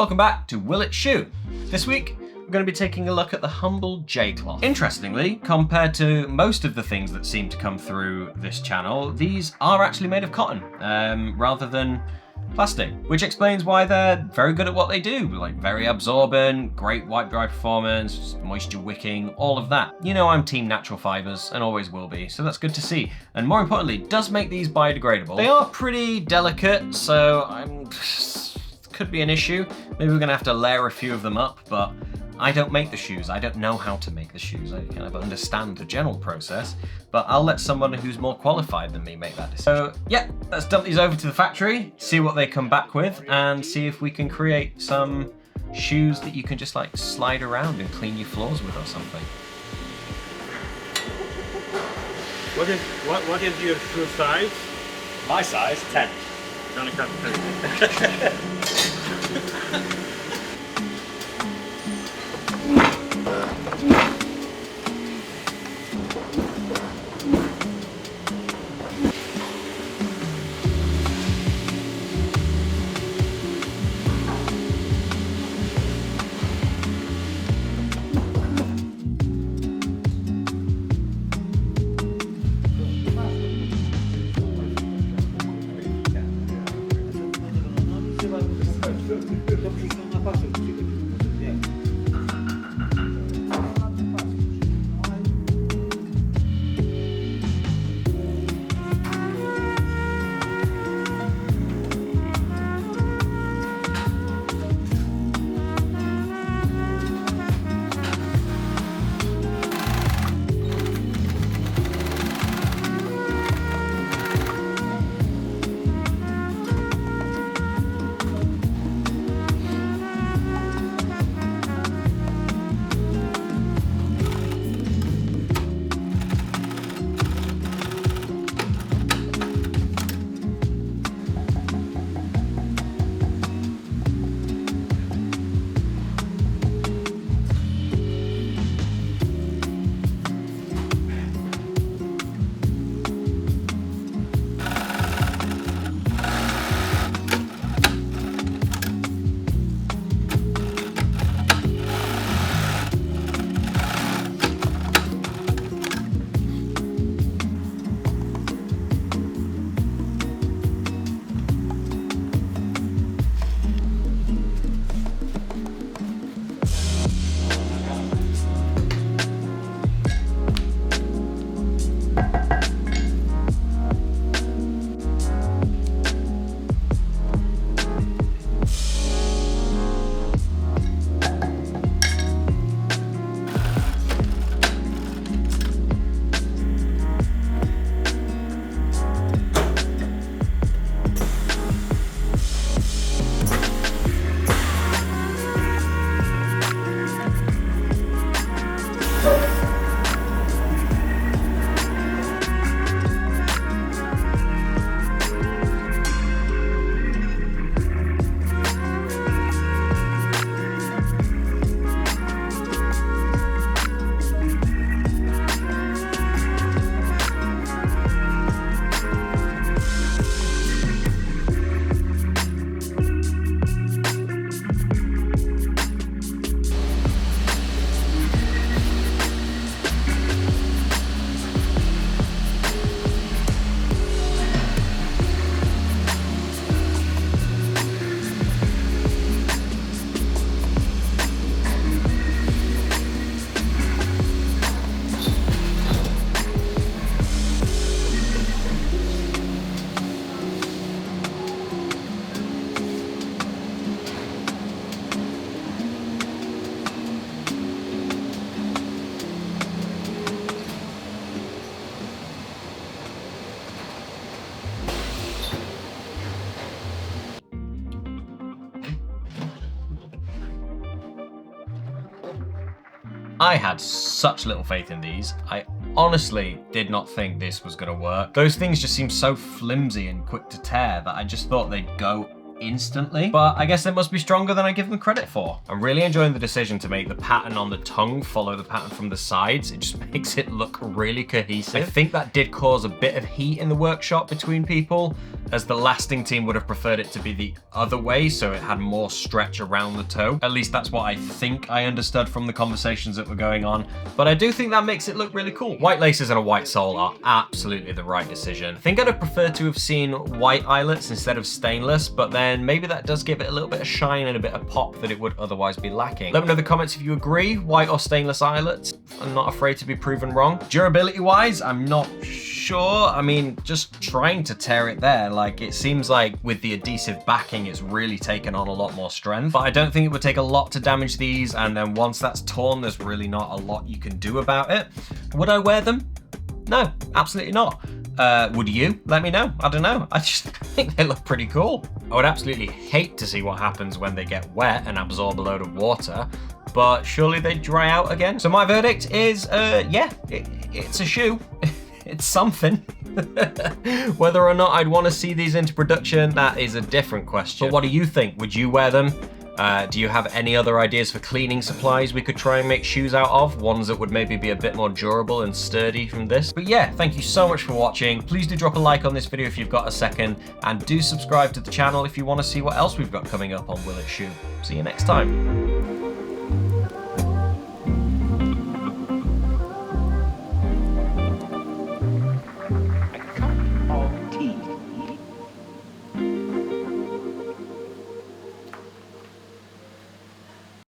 Welcome back to Will It Shoe. This week, we're going to be taking a look at the humble J-cloth. Interestingly, compared to most of the things that seem to come through this channel, these are actually made of cotton, rather than plastic, which explains why they're very good at what they do, like very absorbent, great wipe dry performance, moisture wicking, all of that. You know I'm team natural fibers and always will be, so that's good to see. And more importantly, it does make these biodegradable. They are pretty delicate, so could be an issue. Maybe we're gonna have to layer a few of them up, but I don't make the shoes. I don't know how to make the shoes. I kind of understand the general process, but I'll let someone who's more qualified than me make that decision. So yeah, let's dump these over to the factory, see what they come back with, and see if we can create some shoes that you can just like slide around and clean your floors with or something. What is your shoe size? My size, 10. Gonna cut 10. I had such little faith in these. I honestly did not think this was gonna work. Those things just seem so flimsy and quick to tear that I just thought they'd go instantly, but I guess they must be stronger than I give them credit for. I'm really enjoying the decision to make the pattern on the tongue follow the pattern from the sides. It just makes it look really cohesive. I think that did cause a bit of heat in the workshop between people, as the lasting team would have preferred it to be the other way, so it had more stretch around the toe. At least that's what I think I understood from the conversations that were going on, but I do think that makes it look really cool. White laces and a white sole are absolutely the right decision. I think I'd have preferred to have seen white eyelets instead of stainless, but then maybe that does give it a little bit of shine and a bit of pop that it would otherwise be lacking. Let me know in the comments if you agree, white or stainless eyelets. I'm not afraid to be proven wrong. Durability wise, I'm not sure. I mean, just trying to tear it there, like it seems like with the adhesive backing, it's really taken on a lot more strength, but I don't think it would take a lot to damage these, and then once that's torn, there's really not a lot you can do about it. Would I wear them? No, absolutely not. Would you? Let me know. I don't know. I just think they look pretty cool. I would absolutely hate to see what happens when they get wet and absorb a load of water, but surely they dry out again. So my verdict is, yeah, it's a shoe. It's something. Whether or not I'd want to see these into production, that is a different question. But what do you think? Would you wear them? Do you have any other ideas for cleaning supplies we could try and make shoes out of? Ones that would maybe be a bit more durable and sturdy from this? But yeah, thank you so much for watching. Please do drop a like on this video if you've got a second, and do subscribe to the channel if you want to see what else we've got coming up on Will It Shoe. See you next time.